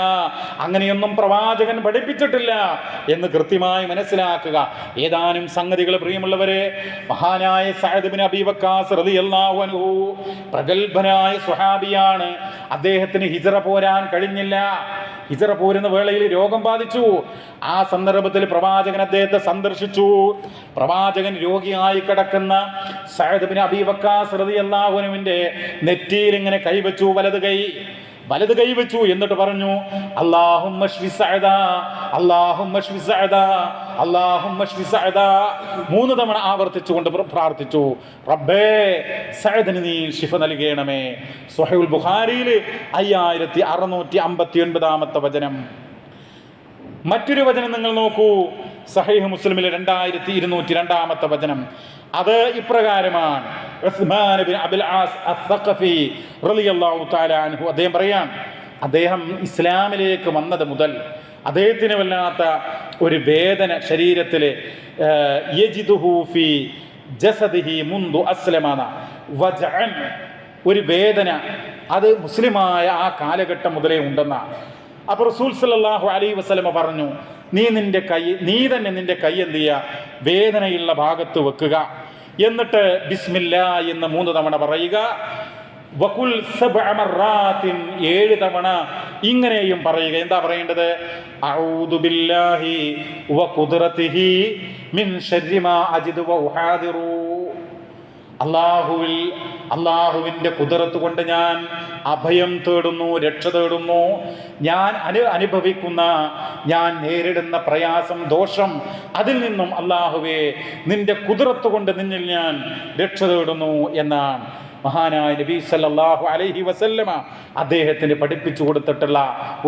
അങ്ങനെയൊന്നും പ്രവാചകൻ പഠിപ്പിച്ചിട്ടില്ല എന്ന് കൃത്യമായി മനസ്സിലാക്കുക. ഏതാനും സംഗതികൾ പ്രിയമുള്ളവരെ, മഹാനായ സഅദ് ബിൻ അബീ വഖാസ് റളിയല്ലാഹു അൻഹു പ്രഗൽഭനായ സ്വഹാബിയാണ്. അദ്ദേഹത്തിന് ഹിജ്റ പോരാൻ കഴിഞ്ഞില്ല. ഹിജ്റ പോരുന്ന വേളയിൽ രോഗം ബാധിച്ചു. ആ സന്ദർഭത്തിൽ പ്രവാചകൻ അദ്ദേഹത്തെ സന്ദർശിച്ചു. പ്രവാചകൻ രോഗിയായി കിടക്കുന്ന സഅദ് ബിൻ അബീ വഖാസ് റളിയല്ലാഹു അൻഹുവിന്റെ നെറ്റിയിൽ ഇങ്ങനെ കൈവച്ചു, വലത് കൈവച്ചു. എന്നിട്ട് പറഞ്ഞു, അല്ലാഹുമ്മ ശ്ഫി സഅദ, അല്ലാഹുമ്മ ശ്ഫി സഅദ, അല്ലാഹുമ്മ ശ്ഫി സഅദ. 3 തവണ ആവർത്തിച്ചുകൊണ്ട് പ്രാർത്ഥിച്ചു, റബ്ബേ സഅദിന് നീ ശിഫ നൽകണമേ. സ്വഹീഹുൽ ബുഖാരിയിൽ 5659 വചനം. മറ്റൊരു വചനം നിങ്ങൾ നോക്കൂ, സഹീഹ് മുസ്ലിമിലെ 2202 വചനം. അത് ഇപ്രകാരമാണ്. ഉസ്മാൻ ബിൻ അബിൽ ആസ് അസ്സഖഫി റളിയല്ലാഹു തആല അൻഹു അദ്ദേഹം പറയാൻ, അദ്ദേഹം ഇസ്ലാമിലേക്ക് വന്നത് മുതൽ അദ്ദേഹത്തിന് വല്ലാത്ത ഒരു വേദന ശരീരത്തിൽ യജിദുഹു ഫീ ജസദിഹി മുൻദു അസ്ലമന വജഅൻ, ഒരു വേദന അത് മുസ്ലിമായ ആ കാലഘട്ടം മുതലേ ഉണ്ടെന്ന. അപ്പോൾ റസൂൽ സല്ലല്ലാഹു അലൈഹി വസല്ലമ പറഞ്ഞു, നീ തന്നെ നിന്റെ കൈ എന്ത് ചെയ്യുക, വേദനയുള്ള ഭാഗത്ത് വെക്കുക. എന്നിട്ട് ബിസ്മില്ലാ എന്ന് 3 തവണ പറയുക. വകുൽ 7 മറാത്തിൻ, 7 തവണ ഇങ്ങനെയും പറയുക. എന്താ പറയേണ്ടത്? അഊദു ബില്ലാഹി വ ഖുദ്റതിഹി മിൻ ശർരി മാ അജിദു വ ഉഹാദിറു. അള്ളാഹുവിൻ്റെ കുദറത്ത് കൊണ്ട് ഞാൻ അഭയം തേടുന്നു, രക്ഷ തേടുന്നു. ഞാൻ അനുഭവിക്കുന്ന, ഞാൻ നേരിടുന്ന പ്രയാസം, ദോഷം, അതിൽ നിന്നും അള്ളാഹുവേ നിന്റെ കുദറത്ത് കൊണ്ട് നിന്നിൽ ഞാൻ രക്ഷ തേടുന്നു എന്നാണ് മഹാനായ നബി സല്ലല്ലാഹു അലൈഹി വസല്ലമ അദ്ദേഹത്തിന് പഠിപ്പിച്ചു കൊടുത്തിട്ടുള്ള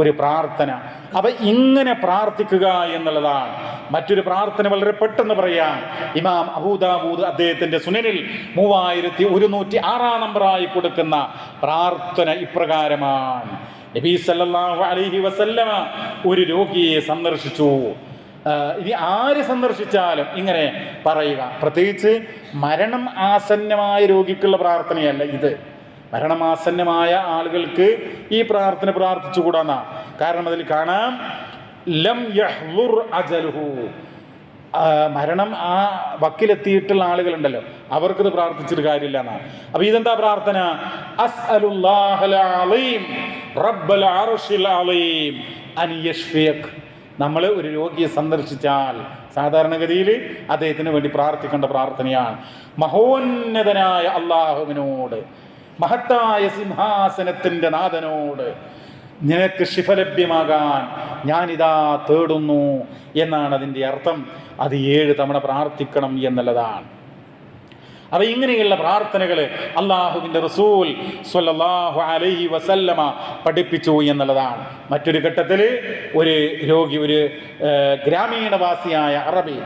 ഒരു പ്രാർത്ഥന. അപ്പം ഇങ്ങനെ പ്രാർത്ഥിക്കുക എന്നുള്ളതാണ്. മറ്റൊരു പ്രാർത്ഥന വളരെ പെട്ടെന്ന് പറയാം. ഇമാം അബൂദാവൂദ് അദ്ദേഹത്തിൻ്റെ സുനനിൽ 3106 നമ്പറായി കൊടുക്കുന്ന പ്രാർത്ഥന ഇപ്രകാരമാണ്. നബി സല്ലല്ലാഹു അലൈഹി വസല്ലമ ഒരു രോഗിയെ സന്ദർശിച്ചു. ഇനി ആര് സന്ദർശിച്ചാലും ഇങ്ങനെ പറയുക. പ്രത്യേകിച്ച് മരണം ആസന്നമായ രോഗിക്കുള്ള പ്രാർത്ഥനയല്ല ഇത്. മരണമാസന്നമായ ആളുകൾക്ക് ഈ പ്രാർത്ഥന പ്രാർത്ഥിച്ചുകൂടാന്നാ. കാരണം അതിൽ കാണാം, ലം യഹ്ളുർ അജലുഹു, മരണം ആ വക്കിലെത്തിയിട്ടുള്ള ആളുകളുണ്ടല്ലോ, അവർക്കിത് പ്രാർത്ഥിച്ചിട്ട് കാര്യമില്ല എന്നാ. അപ്പൊ ഇതെന്താ പ്രാർത്ഥന? അസ്അലുല്ലാഹൽ അലീം റബ്ബൽ അർശിൽ അലീം അൻ യശ്ഫിയക്. നമ്മൾ ഒരു രോഗിയെ സന്ദർശിച്ചാൽ സാധാരണഗതിയിൽ അദ്ദേഹത്തിന് വേണ്ടി പ്രാർത്ഥിക്കേണ്ട പ്രാർത്ഥനയാണ്. മഹോന്നതനായ അള്ളാഹുവിനോട്, മഹത്തായ സിംഹാസനത്തിൻ്റെ നാഥനോട് നിനക്ക് ശിഫ ലഭ്യമാകാൻ ഞാനിതാ തേടുന്നു എന്നാണ് അതിൻ്റെ അർത്ഥം. അത് 7 തവണ പ്രാർത്ഥിക്കണം എന്നുള്ളതാണ്. അപ്പോൾ ഇങ്ങനെയുള്ള പ്രാർത്ഥനകൾ അള്ളാഹുവിൻ്റെ റസൂൽ സ്വല്ലല്ലാഹു അലൈഹി വസല്ലമ പഠിപ്പിച്ചു എന്നുള്ളതാണ്. മറ്റൊരു ഘട്ടത്തിൽ ഒരു രോഗി, ഒരു ഗ്രാമീണവാസിയായ അറബി,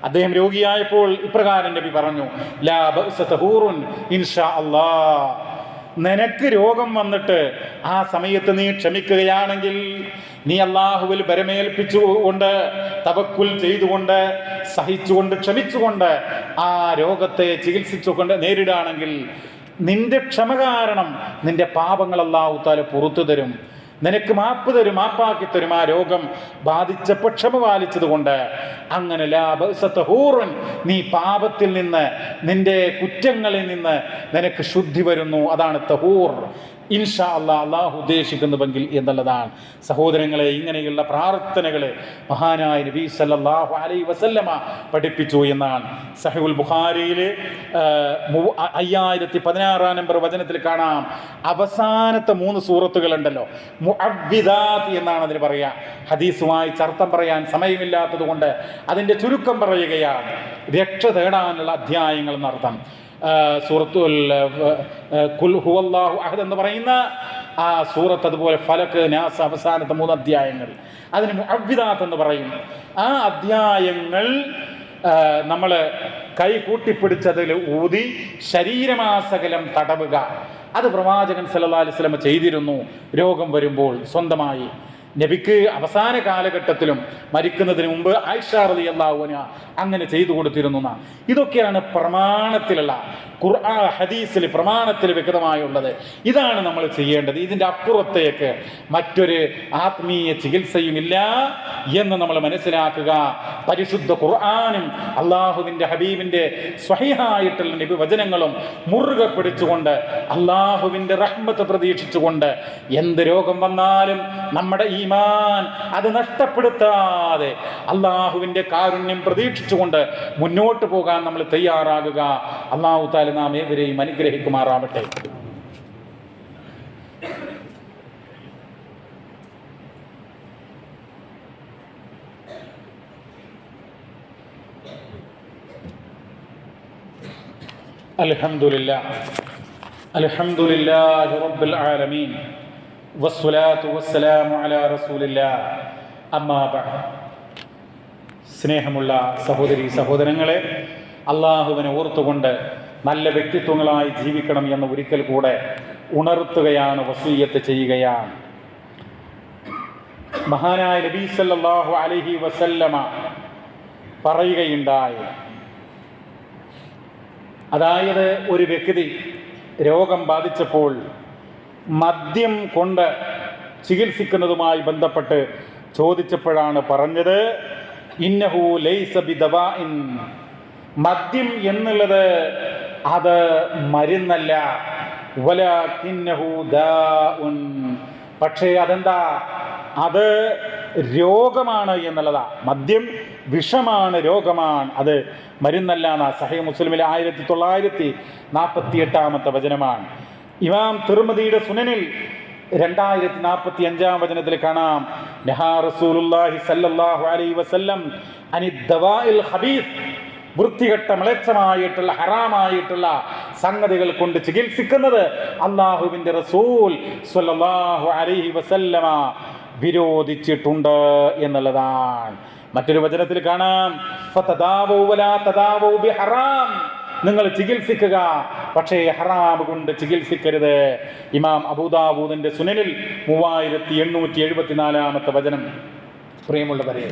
അദ്ദേഹം രോഗിയായപ്പോൾ ഇപ്രകാരം നബി പറഞ്ഞു, ലാ ബഅസ തഹൂറുൻ ഇൻഷാ അല്ലാഹ്. നിനക്ക് രോഗം വന്നിട്ട് ആ സമയത്ത് നീ ക്ഷമിക്കുകയാണെങ്കിൽ, നീ അള്ളാഹുവിൽ ബരമേൽപ്പിച്ചുകൊണ്ട്, തവക്കുൽ ചെയ്തുകൊണ്ട്, സഹിച്ചുകൊണ്ട്, ക്ഷമിച്ചുകൊണ്ട് ആ രോഗത്തെ ചികിത്സിച്ചുകൊണ്ട് നേരിടുകയാണെങ്കിൽ, നിന്റെ ക്ഷമ കാരണം നിന്റെ പാപങ്ങൾ അല്ലാഹു തആല പുറത്തു തരും, നിനക്ക് മാപ്പ് തരും, മാപ്പാക്കി തരും. ആ രോഗം ബാധിച്ചപ്പോൾ ക്ഷമ പാലിച്ചത് കൊണ്ട്. അങ്ങനെ ലാ ബഅസ തഹൂറുൻ, നീ പാപത്തിൽ നിന്ന്, നിന്റെ കുറ്റങ്ങളിൽ നിന്ന് നിനക്ക് ശുദ്ധി വരുന്നു. അതാണ് തഹൂർ. ഇൻഷാ അല്ലാഹ്, അള്ളാഹു ഉദ്ദേശിക്കുന്നുവെങ്കിൽ എന്നുള്ളതാണ്. സഹോദരങ്ങളെ, ഇങ്ങനെയുള്ള പ്രാർത്ഥനകൾ മഹാനായ നബി സല്ലല്ലാഹു അലൈഹി വസല്ലമ പഠിപ്പിച്ചു എന്നാണ്. സഹീഹുൽ ബുഖാരിയിൽ 5016 നമ്പർ വചനത്തിൽ കാണാം. അവസാനത്തെ 3 സൂറത്തുകളുണ്ടല്ലോ, മുഅവ്വിദാത്ത് എന്നാണ് അതിന് പറയുക. ഹദീസുമായി അർത്ഥം പറയാൻ സമയമില്ലാത്തത് കൊണ്ട് അതിൻ്റെ ചുരുക്കം പറയുകയാണ്. രക്ഷ തേടാനുള്ള അധ്യായങ്ങൾ എന്നർത്ഥം. സൂറത്തുൽ ഖുൽ ഹുവല്ലാഹു അഹദ് എന്ന് പറയുന്ന ആ സൂറത്ത്, അതുപോലെ ഫലക്ക്, നാസ് അവസാനത്തെ 3 അധ്യായങ്ങൾ, അതിന് മുഅവ്വിദാത്ത് എന്ന് പറയും. ആ അധ്യായങ്ങൾ നമ്മൾ കൈ കൂട്ടിപ്പിടിച്ചതിൽ ഊതി ശരീരമാസകലം തടവുക. അത് പ്രവാചകൻ സല്ലല്ലാഹു അലൈഹി വസല്ലം ചെയ്തിരുന്നു. രോഗം വരുമ്പോൾ സ്വന്തമായി നബിക്ക് അവസാന കാലഘട്ടത്തിലും മരിക്കുന്നതിന് മുമ്പ് ആയിഷ റളിയല്ലാഹു അൻഹ അങ്ങനെ ചെയ്തു കൊടുത്തിരുന്നു. ഇതൊക്കെയാണ് പ്രമാണത്തിലുള്ള ഖുർആൻ ഹദീസിൽ പ്രമാണത്തിൽ വ്യക്തമായുള്ളത്. ഇതാണ് നമ്മൾ ചെയ്യേണ്ടത്. ഇതിൻ്റെ അപ്പുറത്തേക്ക് മറ്റൊരു ആത്മീയ ചികിത്സയുമില്ല എന്ന് നമ്മൾ മനസ്സിലാക്കുക. പരിശുദ്ധ ഖുർആനും അള്ളാഹുവിൻ്റെ ഹബീബിൻ്റെ സ്വഹീഹായിട്ടുള്ള നബി വചനങ്ങളും മുറുകെ പിടിച്ചുകൊണ്ട് അള്ളാഹുവിൻ്റെ റഹ്മത്ത് പ്രതീക്ഷിച്ചുകൊണ്ട് എന്ത് രോഗം വന്നാലും നമ്മുടെ ഈമാൻ അത് നഷ്ടപ്പെടുത്താതെ അള്ളാഹുവിൻ്റെ കാരുണ്യം പ്രതീക്ഷിച്ചുകൊണ്ട് മുന്നോട്ട് പോകാൻ നമ്മൾ തയ്യാറാകുക. അള്ളാഹു തആല നാം ഏവരെയും അനുഗ്രഹിക്കുമാറാവട്ടെ. അൽഹംദുലില്ലാഹി റബ്ബിൽ ആലമീൻ വസ്സലാത്തു വസ്സലാമു അലാ റസൂലില്ലാഹ് അമ്മാ ബഅദ്. സ്നേഹമുള്ള സഹോദരീ സഹോദരങ്ങളെ, അള്ളാഹുവിനെ ഓർത്തുകൊണ്ട് നല്ല വ്യക്തിത്വങ്ങളായി ജീവിക്കണം എന്ന് ഒരിക്കൽ കൂടെ ഉണർത്തുകയാണ്, വസിയ്യത്ത് ചെയ്യുകയാണ്. മഹാനായ നബി സല്ലല്ലാഹു അലൈഹി വസല്ലമ പറയുകയുണ്ടായി, അതായത് ഒരു വ്യക്തി രോഗം ബാധിച്ചപ്പോൾ മദ്യം കൊണ്ട് ചികിത്സിക്കുന്നതുമായി ബന്ധപ്പെട്ട് ചോദിച്ചപ്പോഴാണ് പറഞ്ഞത്, ഇന്നഹു ലൈസ ബിദവാഇൻ, മദ്യം എന്നുള്ളത് അത് മരുന്നല്ല, വലാകിന്നഹു ദാഉൻ, പക്ഷേ അതെന്താ, അത് രോഗമാണ് എന്നുള്ളതാ. മദ്യം വിഷമാണ്, രോഗമാണ്, അത് മരുന്നല്ല എന്നാ സഹീഹ് മുസ്ലിമിലെ 1948 വചനമാണ്. ഇമാം തിർമിദിയുടെ സുനനിൽ 2045 വചനത്തിൽ കാണാം, നഹാ റസൂലുള്ളാഹി സല്ലല്ലാഹു അലൈഹി വസല്ലം അനി ദവാഇൽ ഖബീസ്, വൃത്തികെട്ട മ്ലേച്ഛമായിട്ടുള്ള ഹറാമായിട്ടുള്ള സംഗതികൾ കൊണ്ട് ചികിത്സിക്കുന്നത് അള്ളാഹുവിൻ്റെ റസൂൽ സ്വല്ലല്ലാഹു അലൈഹി വസല്ലമ വിരോധിച്ചിട്ടുണ്ട് എന്നുള്ളതാണ്. മറ്റൊരു വചനത്തിൽ കാണാം, ഫതദാവൂ വലാ തദാവൂ ബിഹറാം, നിങ്ങൾ ചികിത്സിക്കുക പക്ഷേ ഹറാം കൊണ്ട് ചികിത്സിക്കരുത്. ഇമാം അബൂദാവൂദിന്റെ സുനനിൽ 3874 വചനം. പ്രിയമുള്ളവരെ,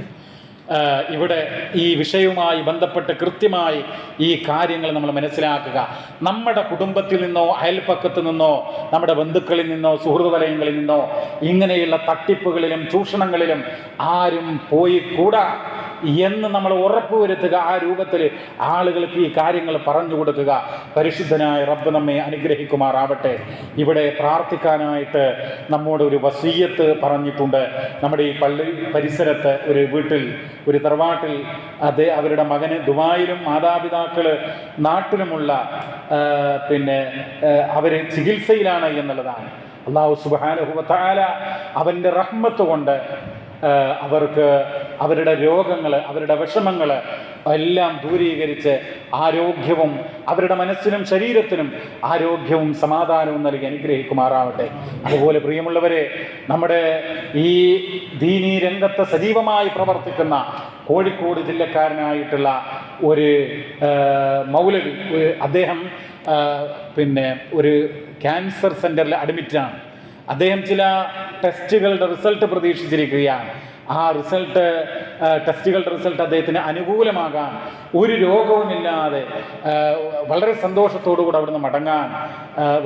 ഇവിടെ ഈ വിഷയവുമായി ബന്ധപ്പെട്ട് കൃത്യമായി ഈ കാര്യങ്ങൾ നമ്മൾ മനസ്സിലാക്കുക. നമ്മുടെ കുടുംബത്തിൽ നിന്നോ അയൽപ്പക്കത്ത് നിന്നോ നമ്മുടെ ബന്ധുക്കളിൽ നിന്നോ സുഹൃത്ത് വലയങ്ങളിൽ നിന്നോ ഇങ്ങനെയുള്ള തട്ടിപ്പുകളിലും ചൂഷണങ്ങളിലും ആരും പോയി കൂടാ എന്ന് നമ്മൾ ഉറപ്പുവരുത്തുക. ആ രൂപത്തിൽ ആളുകൾക്ക് ഈ കാര്യങ്ങൾ പറഞ്ഞു കൊടുക്കുക. പരിശുദ്ധനായ റബ്ബ് നമ്മെ അനുഗ്രഹിക്കുമാറാവട്ടെ. ഇവിടെ പ്രാർത്ഥിക്കാനായിട്ട് നമ്മോട് ഒരു വസിയ്യത്ത് പറഞ്ഞിട്ടുണ്ട്. നമ്മുടെ ഈ പള്ളി പരിസരത്ത് ഒരു വീട്ടിൽ, ഒരു തറവാട്ടിൽ അവരുടെ മകന് ദുബായിലും മാതാപിതാക്കൾ നാട്ടിലുമുള്ള അവർ ചികിത്സയിലാണ് എന്നുള്ളതാണ്. അല്ലാഹു സുബ്ഹാനഹു വ തആല അവൻ്റെ റഹ്മത്ത് കൊണ്ട് അവർക്ക് അവരുടെ രോഗങ്ങൾ, അവരുടെ വിഷമങ്ങൾ എല്ലാം ദൂരീകരിച്ച് ആരോഗ്യവും അവരുടെ മനസ്സിനും ശരീരത്തിനും ആരോഗ്യവും സമാധാനവും നൽകി അനുഗ്രഹിക്കുമാറാവട്ടെ. അതുപോലെ പ്രിയമുള്ളവരെ, നമ്മുടെ ഈ ദീനീ രംഗത്ത് സജീവമായി പ്രവർത്തിക്കുന്ന കോഴിക്കോട് ജില്ലക്കാരനായിട്ടുള്ള ഒരു മൗലവി, അദ്ദേഹം ഒരു ക്യാൻസർ സെൻ്ററിൽ അഡ്മിറ്റാണ്. അദ്ദേഹം ചില ടെസ്റ്റുകളുടെ റിസൾട്ട് പ്രതീക്ഷിച്ചിരിക്കുകയാണ്. ആ ടെസ്റ്റുകളുടെ റിസൾട്ട് അദ്ദേഹത്തിന് അനുകൂലമാകാൻ, ഒരു രോഗവുമില്ലാതെ വളരെ സന്തോഷത്തോടുകൂടി അവിടുന്ന് മടങ്ങാൻ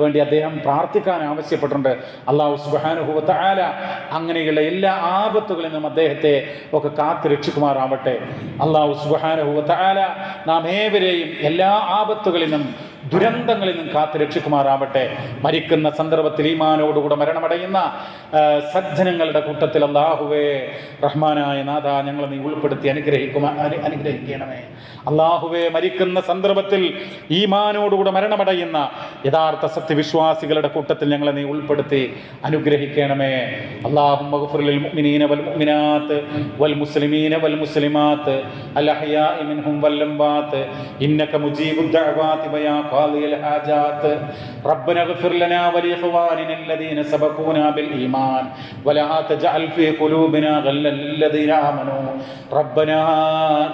വേണ്ടി അദ്ദേഹം പ്രാർത്ഥിക്കാൻ ആവശ്യപ്പെട്ടിട്ടുണ്ട്. അല്ലാഹു സുബ്ഹാനഹു വ തആല അങ്ങനെയുള്ള എല്ലാ ആപത്തുകളിൽ നിന്നും അദ്ദേഹത്തെ ഒക്കെ കാത്തു രക്ഷിക്കുമാറാവട്ടെ. അല്ലാഹു സുബ്ഹാനഹു വ തആല നാം ഏവരെയും എല്ലാ ആപത്തുകളിൽ നിന്നും ദുരന്തങ്ങളിൽ നിന്നും കാത്തു രക്ഷിക്കുമാറാവട്ടെ. മരിക്കുന്ന സന്ദർഭത്തിൽ ഈമാനോടുകൂടെ മരണമടയുന്ന സജ്ജനങ്ങളുടെ കൂട്ടത്തിൽ അല്ലാഹുവേ റഹ്മാനായ നാഥ ഞങ്ങളെ നീ ഉൾപ്പെടുത്തി അനുഗ്രഹിക്കണമേ. അല്ലാഹുവേ, മരിക്കുന്ന സന്ദർഭത്തിൽ ഈമാനോടുകൂടെ മരണമടയുന്ന യഥാർത്ഥ സത്യവിശ്വാസികളുടെ കൂട്ടത്തിൽ ഞങ്ങളെ നീ ഉൾപ്പെടുത്തി അനുഗ്രഹിക്കണമേ. അല്ലാഹുമ്മ ഗ്ഫിർ ലിൽ മുഅ്മിനീന വൽ മുഅ്മിനാത്ത് വൽ മുസ്ലിമീന വൽ മുസ്ലിമാത്ത് അൽ അഹ്യാഇ മിൻഹും വൽ അംവാത്ത് ഇന്നക മുജീബുദ് ദഅവാതി വയാ قاضي الحاجات ربنا اغفر لنا ولإخواننا الذين سبقونا بالإيمان ولا تجعل في قلوبنا غلا للذين آمنوا ربنا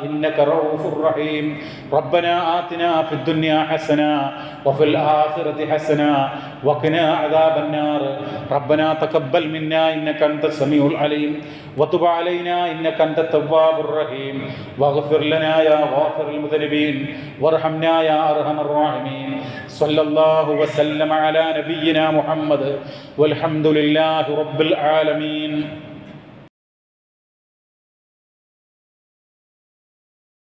إنك رؤوف رحيم ربنا آتنا في الدنيا حسنة وفي الآخرة حسنة وقنا عذاب النار ربنا تقبل منا إنك أنت السميع العليم وتب علينا إنك أنت التواب الرحيم واغفر لنا يا غافر المذنبين وارحمنا يا أرحم الراحمين صلى الله وسلم على نبينا محمد والحمد لله رب العالمين.